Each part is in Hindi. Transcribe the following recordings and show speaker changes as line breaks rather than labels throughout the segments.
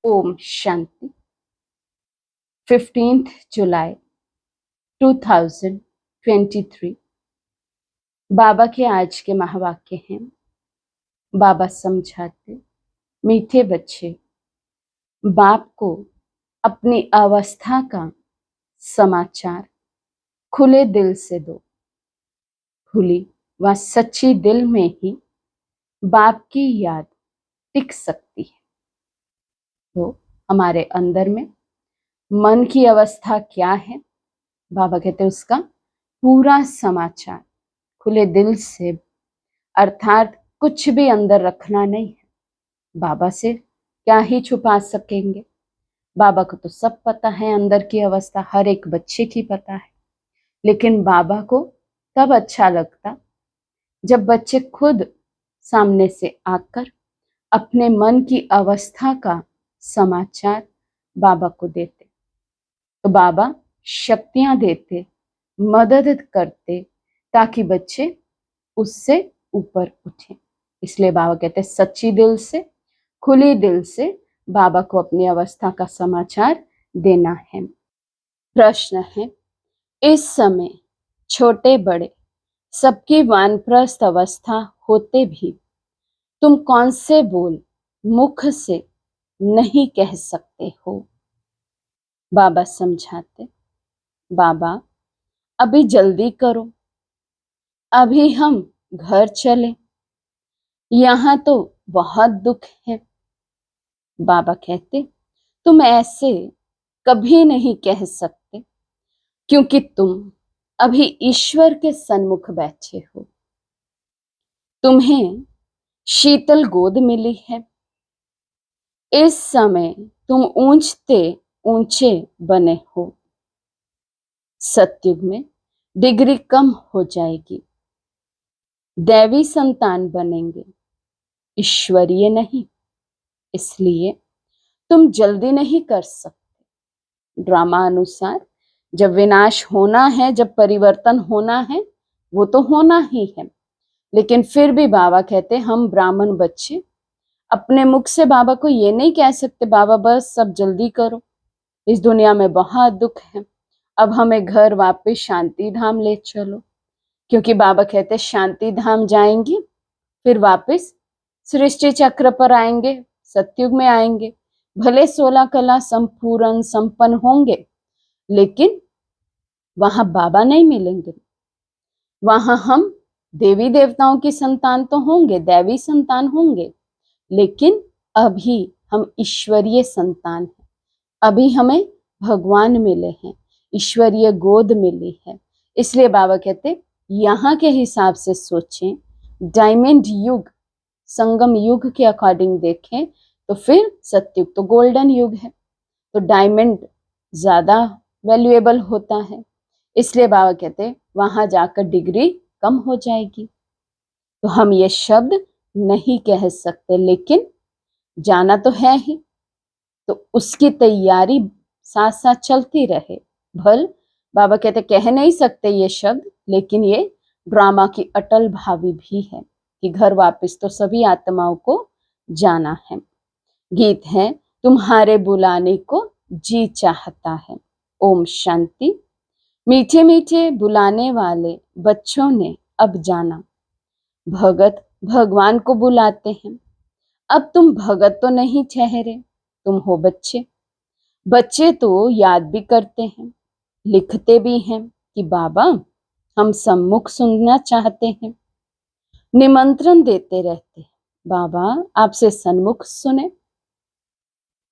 ओम शांति। 15th जुलाई 2023 बाबा के आज के महावाक्य हैं। बाबा समझाते, मीठे बच्चे, बाप को अपनी अवस्था का समाचार खुले दिल से दो। खुली व सच्ची दिल में ही बाप की याद टिक सकती है। तो हमारे अंदर में मन की अवस्था क्या है, बाबा कहते हैं उसका पूरा समाचार खुले दिल से, अर्थात कुछ भी अंदर रखना नहीं है। बाबा से क्या ही छुपा सकेंगे, बाबा को तो सब पता है, अंदर की अवस्था हर एक बच्चे की पता है। लेकिन बाबा को तब अच्छा लगता जब बच्चे खुद सामने से आकर अपने मन की अवस्था का समाचार बाबा को देते। तो बाबा शक्तियां देते, मदद करते, ताकि बच्चे उससे ऊपर उठे। इसलिए बाबा कहते हैं सच्ची दिल से, खुली दिल से बाबा को अपनी अवस्था का समाचार देना है। प्रश्न है, इस समय छोटे बड़े सबकी वानप्रस्थ अवस्था होते भी तुम कौन से बोल मुख से नहीं कह सकते हो? बाबा समझाते, बाबा अभी जल्दी करो, अभी हम घर चले, यहाँ तो बहुत दुख है। बाबा कहते, तुम ऐसे कभी नहीं कह सकते, क्योंकि तुम अभी ईश्वर के सन्मुख बैठे हो। तुम्हें शीतल गोद मिली है। इस समय तुम ऊंचते ऊंचे बने हो। सतयुग में डिग्री कम हो जाएगी, दैवी संतान बनेंगे, ईश्वरीय नहीं। इसलिए तुम जल्दी नहीं कर सकते। ड्रामा अनुसार जब विनाश होना है, जब परिवर्तन होना है, वो तो होना ही है। लेकिन फिर भी बाबा कहते, हम ब्राह्मण बच्चे अपने मुख से बाबा को ये नहीं कह सकते, बाबा बस सब जल्दी करो, इस दुनिया में बहुत दुख है, अब हमें घर वापस शांति धाम ले चलो। क्योंकि बाबा कहते शांति धाम जाएंगे, फिर वापस सृष्टि चक्र पर आएंगे, सतयुग में आएंगे। भले 16 कला संपूर्ण संपन्न होंगे, लेकिन वहां बाबा नहीं मिलेंगे। वहां हम देवी देवताओं की संतान तो होंगे, दैवी संतान होंगे, लेकिन अभी हम ईश्वरीय संतान हैं। अभी हमें भगवान मिले हैं, ईश्वरीय गोद मिली है। इसलिए बाबा कहते यहाँ के हिसाब से सोचें, डायमंड युग, संगम युग के अकॉर्डिंग देखें तो फिर सतयुग तो गोल्डन युग है, तो डायमंड ज्यादा वैल्यूएबल होता है। इसलिए बाबा कहते वहां जाकर डिग्री कम हो जाएगी। तो हम ये शब्द नहीं कह सकते, लेकिन जाना तो है ही, तो उसकी तैयारी साथ साथ चलती रहे। भल बाबा कहते कह नहीं सकते ये शब्द, लेकिन ये ड्रामा की अटल भावी भी है कि घर वापस तो सभी आत्माओं को जाना है। गीत है, तुम्हारे बुलाने को जी चाहता है। ओम शांति। मीठे मीठे बुलाने वाले बच्चों ने अब जाना, भगत भगवान को बुलाते हैं। अब तुम भगत तो नहीं ठहरे, तुम हो बच्चे। बच्चे तो याद भी करते हैं, लिखते भी हैं कि बाबा हम सम्मुख सुनना चाहते हैं, निमंत्रण देते रहते हैं, बाबा आपसे सन्मुख सुने।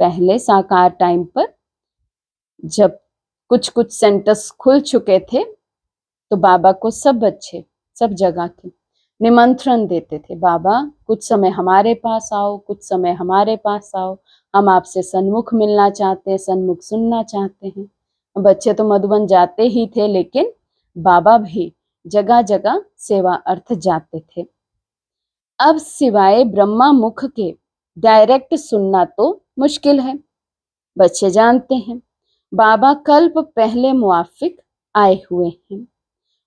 पहले साकार टाइम पर जब कुछ कुछ सेंटर्स खुल चुके थे, तो बाबा को सब बच्चे सब जगह के निमंत्रण देते थे, बाबा कुछ समय हमारे पास आओ, कुछ समय हमारे पास आओ, हम आपसे सन्मुख मिलना चाहते हैं, सन्मुख सुनना चाहते हैं। बच्चे तो मधुबन जाते ही थे, लेकिन बाबा भी जगह जगह सेवा अर्थ जाते थे। अब सिवाय ब्रह्मा मुख के डायरेक्ट सुनना तो मुश्किल है। बच्चे जानते हैं बाबा कल्प पहले मुआफिक आए हुए हैं।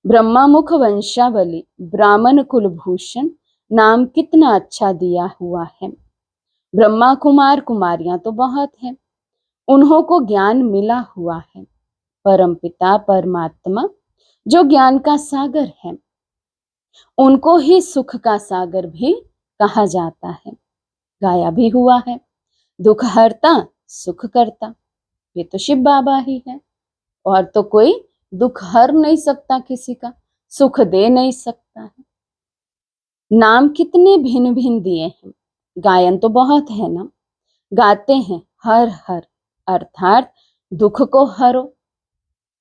ब्रह्मा मुख वंशावली ब्राह्मण कुलभूषण नाम कितना अच्छा दिया हुआ है। ब्रह्मा कुमार कुमारियां तो बहुत हैं, उन्हों को ज्ञान मिला हुआ है। परमपिता परमात्मा जो ज्ञान का सागर है, उनको ही सुख का सागर भी कहा जाता है। गाया भी हुआ है, दुख हरता सुख करता। ये तो शिव बाबा ही है, और तो कोई दुख हर नहीं सकता, किसी का सुख दे नहीं सकता है। नाम कितने भिन्न भिन्न दिए हैं, गायन तो बहुत है ना। गाते हैं हर हर, अर्थात दुख को हरो।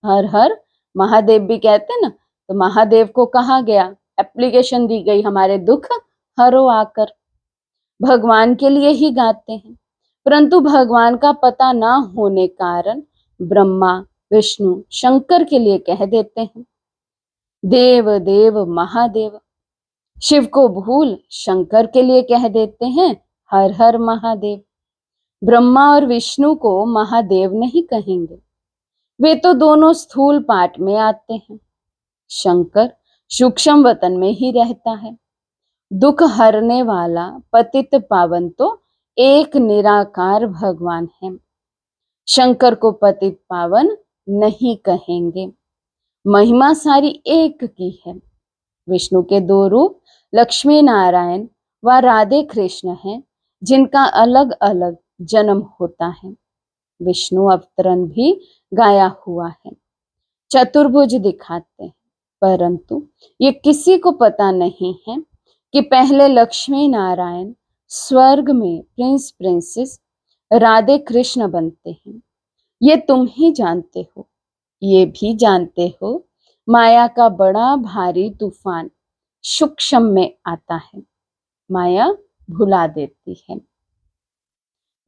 हर हर महादेव भी कहते हैं ना, तो महादेव को कहा गया, एप्लीकेशन दी गई, हमारे दुख हरो आकर। भगवान के लिए ही गाते हैं, परंतु भगवान का पता ना होने कारण ब्रह्मा विष्णु शंकर के लिए कह देते हैं देव देव महादेव। शिव को भूल शंकर के लिए कह देते हैं हर हर महादेव। ब्रह्मा और विष्णु को महादेव नहीं कहेंगे, वे तो दोनों स्थूल पाठ में आते हैं। शंकर सूक्ष्म वतन में ही रहता है। दुख हरने वाला पतित पावन तो एक निराकार भगवान है। शंकर को पतित पावन नहीं कहेंगे, महिमा सारी एक की है। विष्णु के दो रूप लक्ष्मी नारायण व राधे कृष्ण हैं, जिनका अलग अलग जन्म होता है। विष्णु अवतरण भी गाया हुआ है, चतुर्भुज दिखाते हैं, परंतु ये किसी को पता नहीं है कि पहले लक्ष्मी नारायण स्वर्ग में प्रिंस प्रिंसेस राधे कृष्ण बनते हैं। ये तुम ही जानते हो, ये भी जानते हो माया का बड़ा भारी तूफान सूक्ष्म में आता है। माया भुला देती है,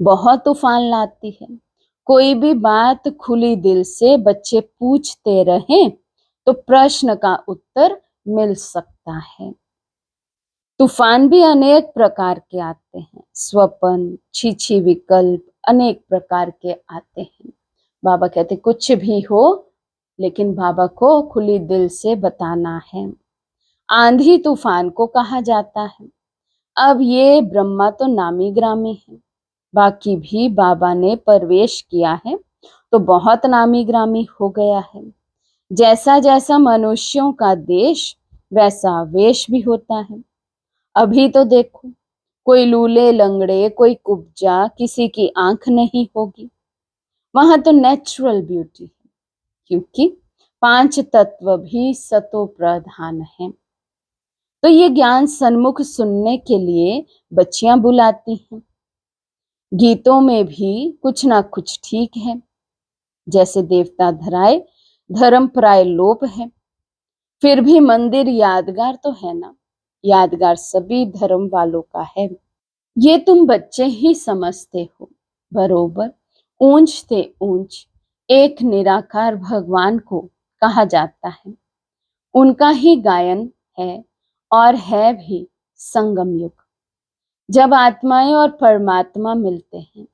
बहुत तूफान लाती है। कोई भी बात खुली दिल से बच्चे पूछते रहें तो प्रश्न का उत्तर मिल सकता है। तूफान भी अनेक प्रकार के आते हैं, स्वप्न छीछी विकल्प अनेक प्रकार के आते हैं। बाबा कहते कुछ भी हो, लेकिन बाबा को खुली दिल से बताना है। आंधी तूफान को कहा जाता है। अब ये ब्रह्मा तो नामी ग्रामी है, बाकी भी बाबा ने प्रवेश किया है तो बहुत नामी ग्रामी हो गया है। जैसा जैसा मनुष्यों का देश वैसा वेश भी होता है। अभी तो देखो, कोई लूले लंगड़े, कोई कुब्जा, किसी की आंख नहीं होगी। वहां तो नेचुरल ब्यूटी है, क्योंकि पांच तत्व भी सतो प्रधान है। तो ये ज्ञान सन्मुख सुनने के लिए बच्चियां बुलाती हैं। गीतों में भी कुछ ना कुछ ठीक है, जैसे देवता धराए धर्म प्राय लोप है, फिर भी मंदिर यादगार तो है ना। यादगार सभी धर्म वालों का है। ये तुम बच्चे ही समझते हो। बरोबर ऊंच से ऊंच एक निराकार भगवान को कहा जाता है। उनका ही गायन है, और है भी संगम युग, जब आत्माएं और परमात्मा मिलते हैं।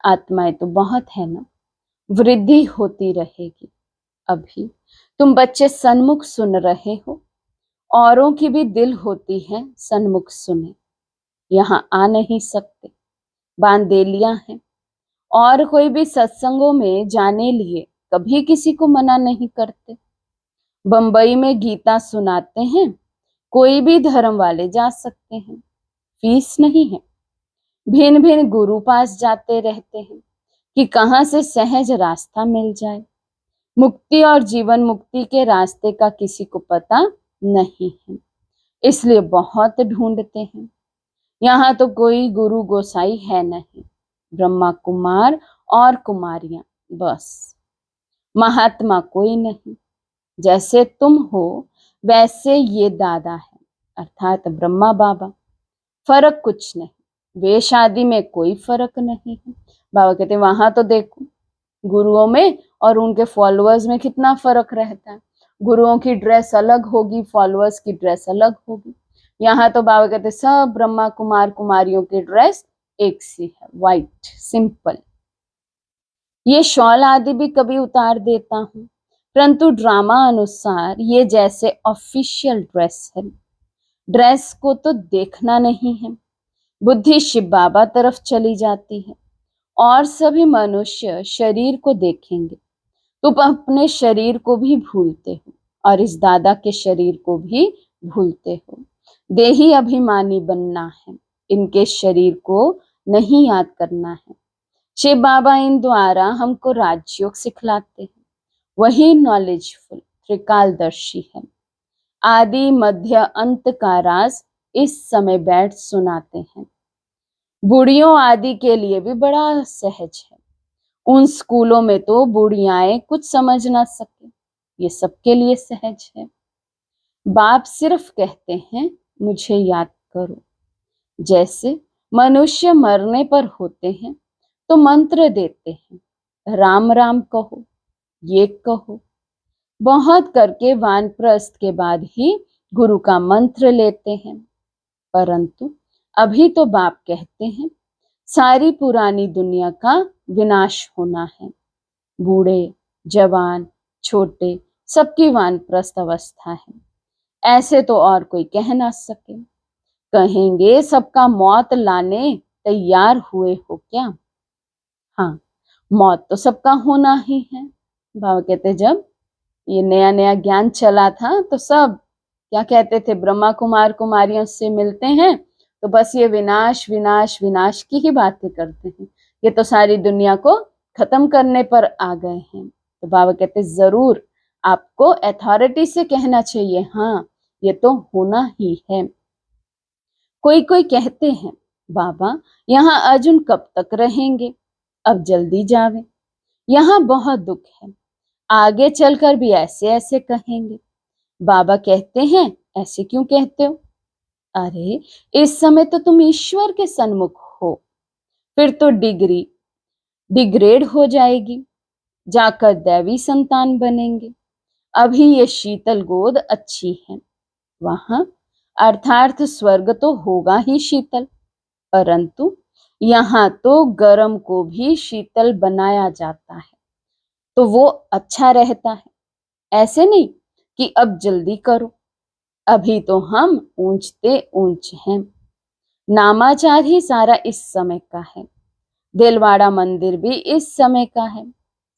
आत्माएं तो बहुत है ना, वृद्धि होती रहेगी। अभी तुम बच्चे सन्मुख सुन रहे हो, औरों की भी दिल होती है सन्मुख सुने, यहाँ आ नहीं सकते, बांदेलियां हैं। और कोई भी सत्संगों में जाने लिए कभी किसी को मना नहीं करते। बंबई में गीता सुनाते हैं, कोई भी धर्म वाले जा सकते हैं, फीस नहीं है। भिन्न भिन्न गुरु पास जाते रहते हैं कि कहाँ से सहज रास्ता मिल जाए। मुक्ति और जीवन मुक्ति के रास्ते का किसी को पता नहीं है, इसलिए बहुत ढूंढते हैं। यहाँ तो कोई गुरु गोसाई है नहीं, ब्रह्मा कुमार और कुमारियां बस, महात्मा कोई नहीं। जैसे तुम हो वैसे ये दादा है, अर्थात ब्रह्मा बाबा। फर्क कुछ नहीं, वेश आदि में कोई फर्क नहीं है। बाबा कहते वहां तो देखो, गुरुओं में और उनके फॉलोअर्स में कितना फर्क रहता है। गुरुओं की ड्रेस अलग होगी, फॉलोअर्स की ड्रेस अलग होगी। यहाँ तो बाबा कहते सब ब्रह्मा कुमार कुमारियों की ड्रेस एक सी है, वाइट सिंपल। ये शॉल आदि भी कभी उतार देता हूँ, परंतु ड्रामा अनुसार ये जैसे ऑफिशियल ड्रेस है। ड्रेस को तो देखना नहीं है, बुद्धि शिव बाबा तरफ चली जाती है और सभी मनुष्य शरीर को देखेंगे। तुम अपने शरीर को भी भूलते हो और इस दादा के शरीर को भी भूलते हो। देही अभिमानी बनना है, इनके शरीर को नहीं याद करना है। शिव बाबा इन द्वारा हमको राजयोग सिखलाते हैं। वही नॉलेजफुल त्रिकालदर्शी है। आदि मध्य अंत का राज इस समय बैठ सुनाते हैं। बूढ़ियों आदि के लिए भी बड़ा सहज है। उन स्कूलों में तो बूढ़ियाएं कुछ समझ ना सके, ये सबके लिए सहज है। बाप सिर्फ कहते हैं मुझे याद करो। जैसे मनुष्य मरने पर होते हैं तो मंत्र देते हैं, राम राम कहो, ये कहो। बहुत करके वानप्रस्थ के बाद ही गुरु का मंत्र लेते हैं। परंतु अभी तो बाप कहते हैं सारी पुरानी दुनिया का विनाश होना है। बूढ़े, जवान, छोटे सबकी वानप्रस्थ अवस्था है। ऐसे तो और कोई कह ना सके। कहेंगे सबका मौत लाने तैयार हुए हो क्या? हाँ, मौत तो सबका होना ही है। बाबा कहते जब ये नया नया ज्ञान चला था तो सब क्या कहते थे, ब्रह्मा कुमार कुमारियों से मिलते हैं तो बस ये विनाश विनाश विनाश की ही बातें करते हैं, ये तो सारी दुनिया को खत्म करने पर आ गए हैं। तो बाबा कहते जरूर आपको अथॉरिटी से कहना चाहिए, हाँ ये तो होना ही है। कोई कोई कहते हैं बाबा यहाँ अर्जुन कब तक रहेंगे, अब जल्दी जावे, यहाँ बहुत दुख है, आगे चलकर भी ऐसे ऐसे कहेंगे। बाबा कहते हैं ऐसे क्यों कहते हो? अरे इस समय तो तुम ईश्वर के सन्मुख हो, फिर तो डिग्री डिग्रेड हो जाएगी, जाकर दैवी संतान बनेंगे। अभी ये शीतल गोद अच्छी है, वहां अर्थात स्वर्ग तो होगा ही शीतल, परंतु यहाँ तो गर्म को भी शीतल बनाया जाता है तो वो अच्छा रहता है। ऐसे नहीं कि अब जल्दी करो, अभी तो हम ऊंचते ऊंच हैं। नामाचार ही सारा इस समय का है। दिलवाड़ा मंदिर भी इस समय का है।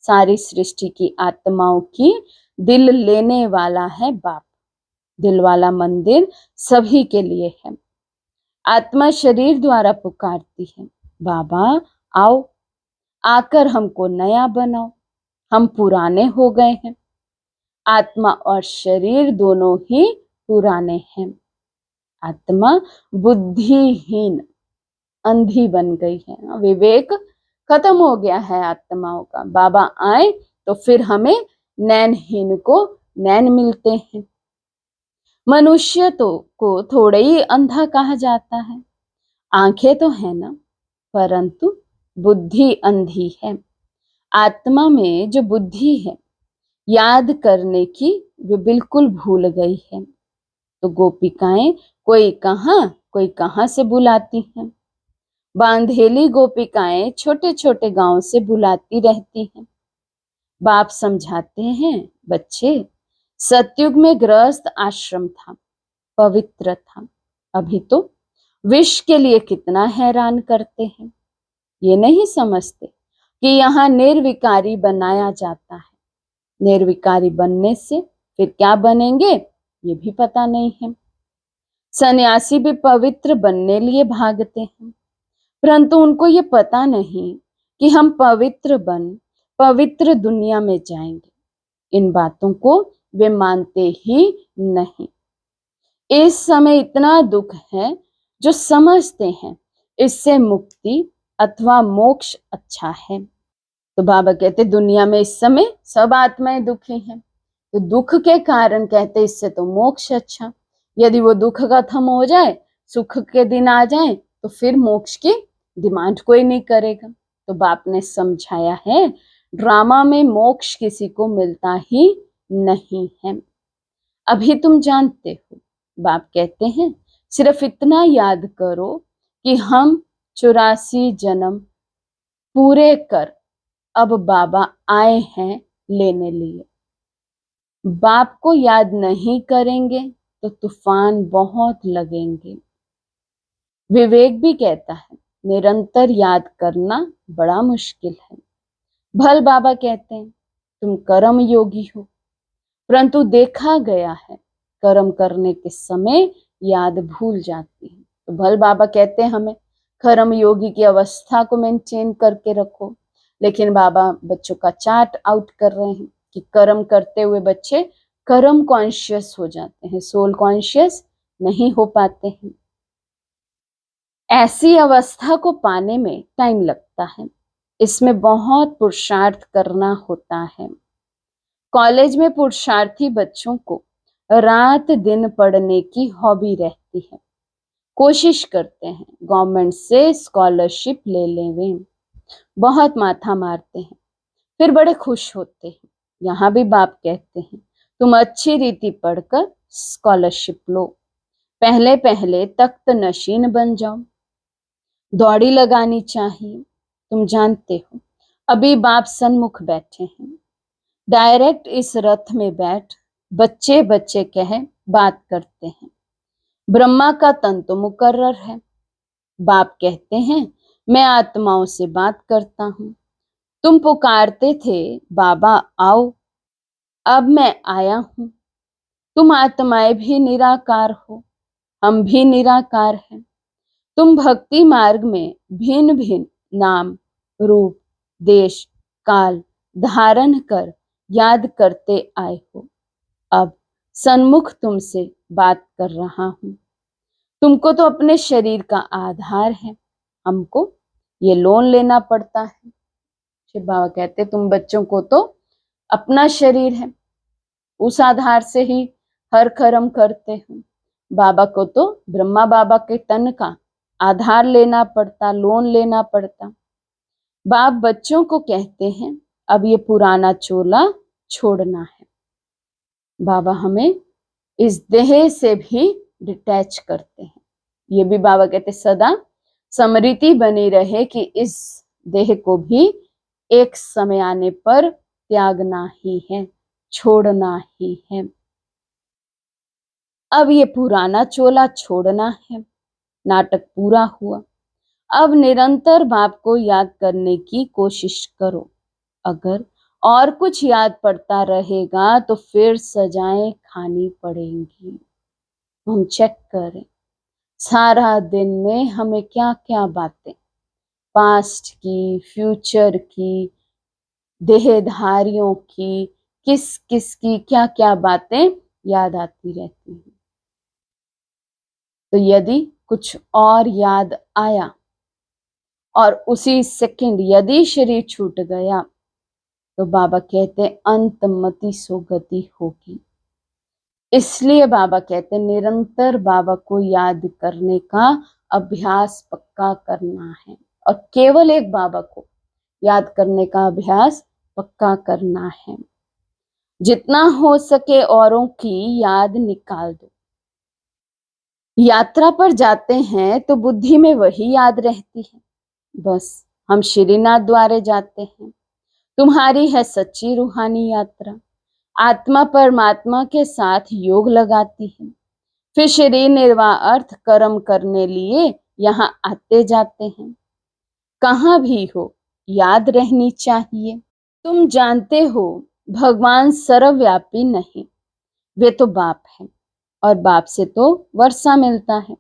सारी सृष्टि की आत्माओं की दिल लेने वाला है बाप। दिल वाला मंदिर सभी के लिए है। आत्मा शरीर द्वारा पुकारती है, बाबा आओ, आकर हमको नया बनाओ, हम पुराने हो गए हैं। आत्मा और शरीर दोनों ही पुराने हैं। आत्मा बुद्धिहीन अंधी बन गई है, विवेक खत्म हो गया है आत्माओं का। बाबा आए तो फिर हमें नैनहीन को नैन मिलते हैं। मनुष्य तो को थोड़े ही अंधा कहा जाता है, आंखें तो है ना, परंतु बुद्धि अंधी है। आत्मा में जो बुद्धि है याद करने की वे बिल्कुल भूल गई है। तो गोपिकाएं कोई कहाँ से बुलाती हैं। बांधेली गोपिकाएं छोटे छोटे गांव से बुलाती रहती हैं। बाप समझाते हैं बच्चे, सतयुग में गृहस्थ आश्रम था, पवित्र था। अभी तो विष के लिए कितना हैरान करते हैं। ये नहीं समझते कि यहाँ निर्विकारी बनाया जाता है। निर्विकारी बनने से फिर क्या बनेंगे ये भी पता नहीं है। सन्यासी भी पवित्र बनने लिए भागते हैं, परंतु उनको ये पता नहीं कि हम पवित्र बन पवित्र दुनिया में जाएंगे। इन बातों को वे मानते ही नहीं। इस समय इतना दुख है, जो समझते हैं इससे मुक्ति अथवा मोक्ष अच्छा है। तो बाबा कहते दुनिया में इस समय सब आत्माएं दुखी हैं, तो दुख के कारण कहते इससे तो मोक्ष अच्छा। यदि वो दुख खत्म हो जाए, सुख के दिन आ जाए, तो फिर मोक्ष की डिमांड कोई नहीं करेगा। तो बाप ने समझाया है ड्रामा में मोक्ष किसी को मिलता ही नहीं है। अभी तुम जानते हो, बाप कहते हैं सिर्फ इतना याद करो कि हम 84 जन्म पूरे कर अब बाबा आए हैं लेने लिए। बाप को याद नहीं करेंगे तो तूफान बहुत लगेंगे। विवेक भी कहता है निरंतर याद करना बड़ा मुश्किल है। भल बाबा कहते हैं तुम कर्म योगी हो, परंतु देखा गया है कर्म करने के समय याद भूल जाती है। तो भल बाबा कहते हैं हमें कर्म योगी की अवस्था को मेंटेन करके रखो, लेकिन बाबा बच्चों का चार्ट आउट कर रहे हैं कि कर्म करते हुए बच्चे कर्म कॉन्शियस हो जाते हैं, सोल कॉन्शियस नहीं हो पाते हैं। ऐसी अवस्था को पाने में टाइम लगता है, इसमें बहुत पुरुषार्थ करना होता है। कॉलेज में पुरुषार्थी बच्चों को रात दिन पढ़ने की हॉबी रहती है, कोशिश करते हैं गवर्नमेंट से स्कॉलरशिप ले लें, बहुत माथा मारते हैं, फिर बड़े खुश होते हैं। यहाँ भी बाप कहते हैं तुम अच्छी रीति पढ़कर स्कॉलरशिप लो, पहले पहले तख्त नशीन बन जाओ। दौड़ी लगानी चाहिए। तुम जानते हो अभी बाप सन्मुख बैठे हैं, डायरेक्ट इस रथ में बैठ बच्चे बच्चे कह बात करते हैं। ब्रह्मा का तन तो मुकर्रर है। बाप कहते हैं मैं आत्माओं से बात करता हूं। तुम पुकारते थे बाबा आओ, अब मैं आया हूं। तुम आत्माएं भी निराकार हो, हम भी निराकार हैं। तुम भक्ति मार्ग में भिन्न भिन्न नाम रूप देश काल धारण कर याद करते आए हो। अब सन्मुख तुमसे बात कर रहा हूं। तुमको तो अपने शरीर का आधार है, हमको ये लोन लेना पड़ता है। शिव बाबा कहते तुम बच्चों को तो अपना शरीर है, उस आधार से ही हर कर्म करते हो। बाबा को तो ब्रह्मा बाबा के तन का आधार लेना पड़ता, लोन लेना पड़ता। बाप बच्चों को कहते हैं अब ये पुराना चोला छोड़ना है। बाबा हमें इस देह से भी डिटैच करते हैं। ये भी बाबा कहते सदा स्मृति बनी रहे कि इस देह को भी एक समय आने पर त्यागना ही है, छोड़ना ही है। अब ये पुराना चोला छोड़ना है। नाटक पूरा हुआ। अब निरंतर बाप को याद करने की कोशिश करो। अगर और कुछ याद पड़ता रहेगा तो फिर सजाएं खानी पड़ेंगी। हम चेक करें सारा दिन में हमें क्या क्या बातें पास्ट की, फ्यूचर की, देहधारियों की, किस किस की क्या क्या बातें याद आती रहती हैं। तो यदि कुछ और याद आया और उसी सेकंड यदि शरीर छूट गया तो बाबा कहते अंतमति सो गति होगी। इसलिए बाबा कहते निरंतर बाबा को याद करने का अभ्यास पक्का करना है, और केवल एक बाबा को याद करने का अभ्यास पक्का करना है। जितना हो सके औरों की याद निकाल दो। यात्रा पर जाते हैं तो बुद्धि में वही याद रहती है, बस हम श्रीनाथ द्वारे जाते हैं। तुम्हारी है सच्ची रूहानी यात्रा। आत्मा परमात्मा के साथ योग लगाती है, फिर शरीर निर्वाह अर्थ कर्म करने लिए यहाँ आते जाते हैं। कहाँ भी हो याद रहनी चाहिए। तुम जानते हो भगवान सर्वव्यापी नहीं, वे तो बाप है, और बाप से तो वर्षा मिलता है।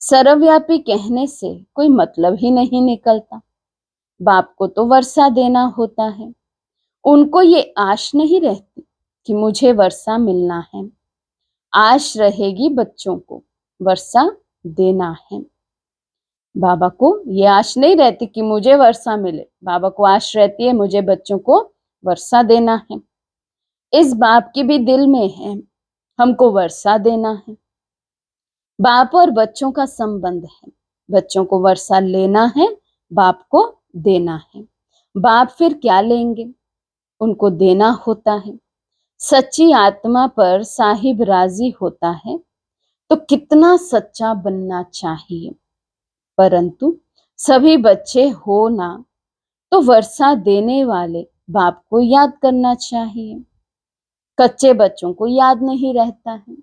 सर्वव्यापी कहने से कोई मतलब ही नहीं निकलता। बाप को तो वर्षा देना होता है। उनको ये आश नहीं रहती कि मुझे वर्षा मिलना है। आश रहेगी बच्चों को वर्षा देना है। बाबा को ये आश नहीं रहती कि मुझे वर्षा मिले, बाबा को आश रहती है मुझे बच्चों को वर्षा देना है। इस बाप की भी दिल में है हमको वर्षा देना है। बाप और बच्चों का संबंध है, बच्चों को वर्षा लेना है, बाप को देना है। बाप फिर क्या लेंगे, उनको देना होता है। सच्ची आत्मा पर साहिब राजी होता है तो कितना सच्चा बनना चाहिए, परंतु सभी बच्चे हो ना तो वर्षा देने वाले बाप को याद करना चाहिए। कच्चे बच्चों को याद नहीं रहता है,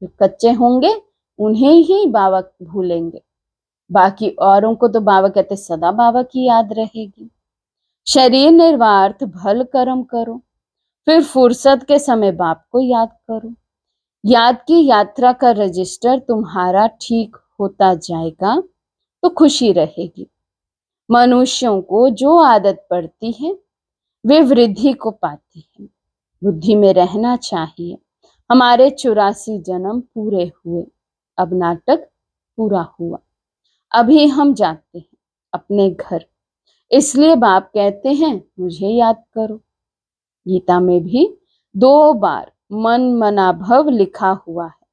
जो कच्चे होंगे उन्हें ही बाबा भूलेंगे। बाकी औरों को तो बाबा कहते सदा बाबा की याद रहेगी। शरीर निर्वार्थ भल कर्म करो, फिर फुर्सत के समय बाप को याद करो। याद की यात्रा का रजिस्टर तुम्हारा ठीक होता जाएगा तो खुशी रहेगी। मनुष्यों को जो आदत पड़ती है वे वृद्धि को पाती है। बुद्धि में रहना चाहिए हमारे 84 जन्म पूरे हुए, अब नाटक पूरा हुआ, अभी हम जाते हैं अपने घर, इसलिए बाप कहते हैं मुझे याद करो। गीता में भी 2 बार मन मनाभव लिखा हुआ है।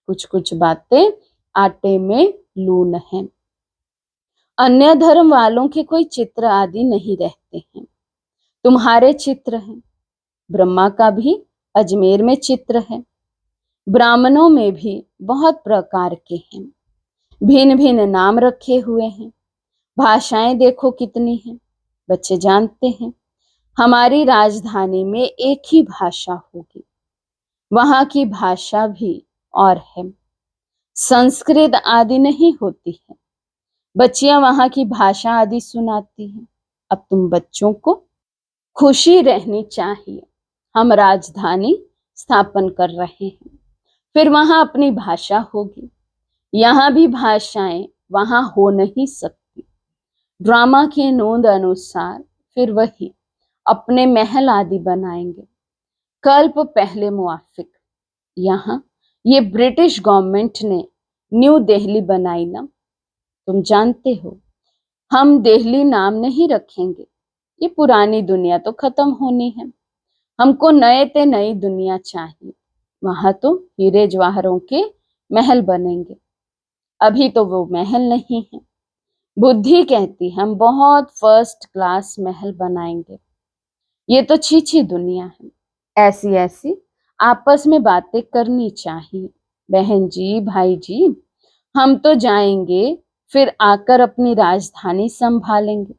कुछ कुछ बातें आटे में लून है। अन्य धर्म वालों के कोई चित्र आदि नहीं रहते हैं, तुम्हारे चित्र हैं। ब्रह्मा का भी अजमेर में चित्र है। ब्राह्मणों में भी बहुत प्रकार के हैं, भिन्न भिन्न नाम रखे हुए हैं। भाषाएं देखो कितनी हैं। बच्चे जानते हैं हमारी राजधानी में एक ही भाषा होगी, वहां की भाषा भी और है, संस्कृत आदि नहीं होती है। बच्चियां वहां की भाषा आदि सुनाती हैं। अब तुम बच्चों को खुशी रहनी चाहिए, हम राजधानी स्थापन कर रहे हैं, फिर वहां अपनी भाषा होगी। यहाँ भी भाषाएं वहां हो नहीं सकती। ड्रामा के नोंद अनुसार फिर वही अपने महल आदि बनाएंगे। कल्प पहले मुआफिक यहाँ ये ब्रिटिश गवर्नमेंट ने न्यू दिल्ली बनाई ना, तुम जानते हो। हम दिल्ली नाम नहीं रखेंगे, ये पुरानी दुनिया तो खत्म होनी है। हमको नए ते नई दुनिया चाहिए। वहां तो हीरे जवाहरों के महल बनेंगे, अभी तो वो महल नहीं है। बुद्धि कहती हम बहुत फर्स्ट क्लास महल बनाएंगे। ये तो छीछी दुनिया है। ऐसी ऐसी आपस में बातें करनी चाहिए। बहन जी, भाई जी, हम तो जाएंगे, फिर आकर अपनी राजधानी संभालेंगे।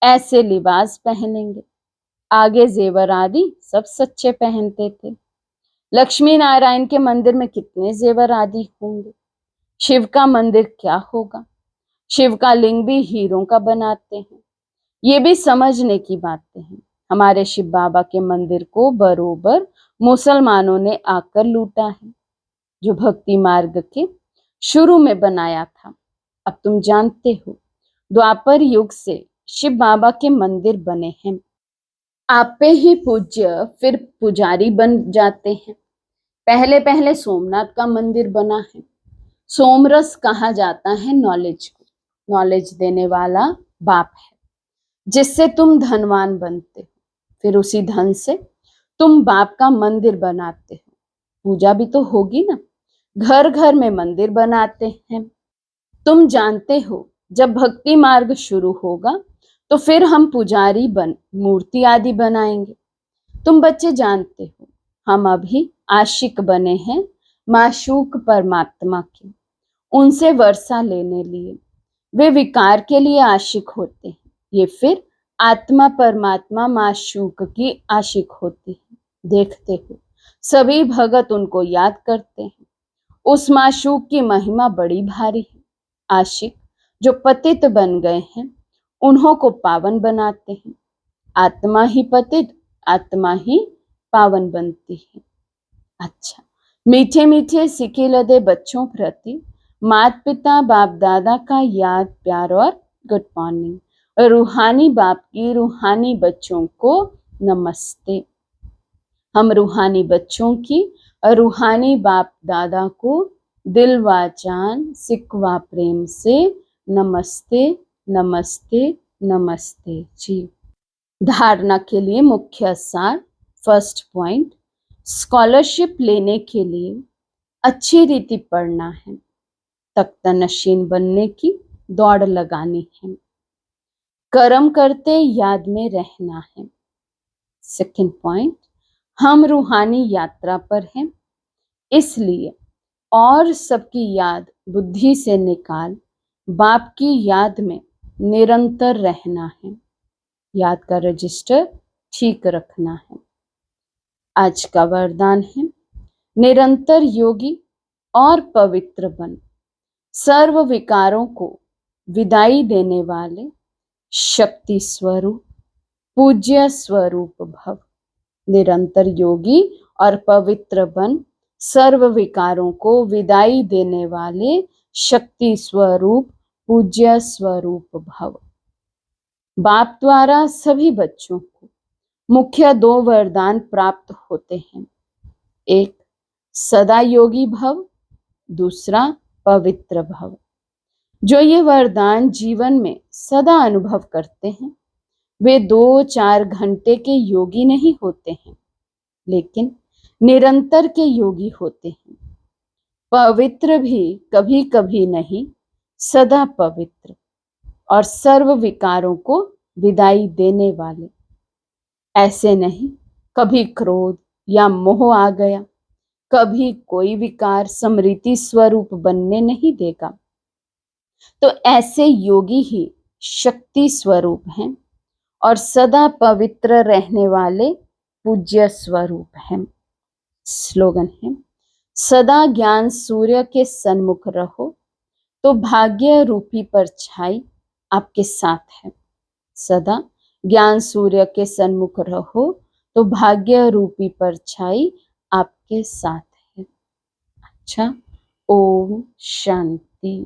ऐसे लिबास पहनेंगे। आगे जेवर आदि सब सच्चे पहनते थे। लक्ष्मी नारायण के मंदिर में कितने जेवर आदि होंगे। शिव का मंदिर क्या होगा। शिव का लिंग भी हीरों का बनाते हैं। ये भी समझने की बातें हैं। हमारे शिव बाबा के मंदिर को बरोबर मुसलमानों ने आकर लूटा है, जो भक्ति मार्ग के शुरू में बनाया था। अब तुम जानते हो द्वापर युग से शिव बाबा के मंदिर बने हैं। आप पे ही पूज्य फिर पुजारी बन जाते हैं। पहले पहले सोमनाथ का मंदिर बना है। सोमरस कहा जाता है नॉलेज को। नॉलेज देने वाला बाप है, जिससे तुम धनवान बनते हो। फिर उसी धन से तुम बाप का मंदिर बनाते हो। पूजा भी तो होगी ना। घर घर में मंदिर बनाते हैं। तुम जानते हो जब भक्ति मार्ग शुरू होगा तो फिर हम पुजारी बन मूर्ति आदि बनाएंगे। तुम बच्चे जानते हो हम अभी आशिक बने हैं माशूक परमात्मा के। उनसे वर्षा लेने लिए वे विकार के लिए आशिक होते हैं। ये फिर आत्मा परमात्मा माशूक की आशिक होती है। देखते हो सभी भगत उनको याद करते हैं। उस माशूक की महिमा बड़ी भारी है। आशिक जो पतित बन गए हैं उन्हों को पावन बनाते हैं। आत्मा ही पतित, आत्मा ही पावन बनती है। अच्छा, मीठे मीठे सिके लदे बच्चों प्रति माता पिता बाप दादा का याद प्यार और गुड मॉर्निंग। रूहानी बाप की रूहानी बच्चों को नमस्ते। हम रूहानी बच्चों की रूहानी बाप दादा को दिल व जान सिकवा प्रेम से नमस्ते नमस्ते नमस्ते जी। धारणा के लिए मुख्य सार। फर्स्ट पॉइंट, स्कॉलरशिप लेने के लिए अच्छी रीति पढ़ना है। तख्त नशीन बनने की दौड़ लगानी है। कर्म करते याद में रहना है। सेकंड पॉइंट, हम रूहानी यात्रा पर हैं, इसलिए और सबकी याद बुद्धि से निकाल बाप की याद में निरंतर रहना है। याद का रजिस्टर ठीक रखना है। आज का वरदान है निरंतर योगी और पवित्र बन। सर्व विकारों को विदाई देने वाले शक्ति स्वरूप पूज्य स्वरूप भव। निरंतर योगी और पवित्र बन सर्व विकारों को विदाई देने वाले शक्ति स्वरूप पूज्य स्वरूप भव। बाप द्वारा सभी बच्चों को मुख्य 2 वरदान प्राप्त होते हैं। एक सदा योगी भव, दूसरा पवित्र भव। जो ये वरदान जीवन में सदा अनुभव करते हैं वे 2-4 घंटे के योगी नहीं होते हैं, लेकिन निरंतर के योगी होते हैं। पवित्र भी कभी कभी नहीं, सदा पवित्र और सर्व विकारों को विदाई देने वाले। ऐसे नहीं कभी क्रोध या मोह आ गया, कभी कोई विकार स्मृति स्वरूप बनने नहीं देगा। तो ऐसे योगी ही शक्ति स्वरूप हैं और सदा पवित्र रहने वाले पूज्य स्वरूप हैं। स्लोगन है, सदा ज्ञान सूर्य के सन्मुख रहो तो भाग्य रूपी परछाई आपके साथ है। सदा ज्ञान सूर्य के सन्मुख रहो तो भाग्य रूपी परछाई आपके साथ है। अच्छा, ओम शांति।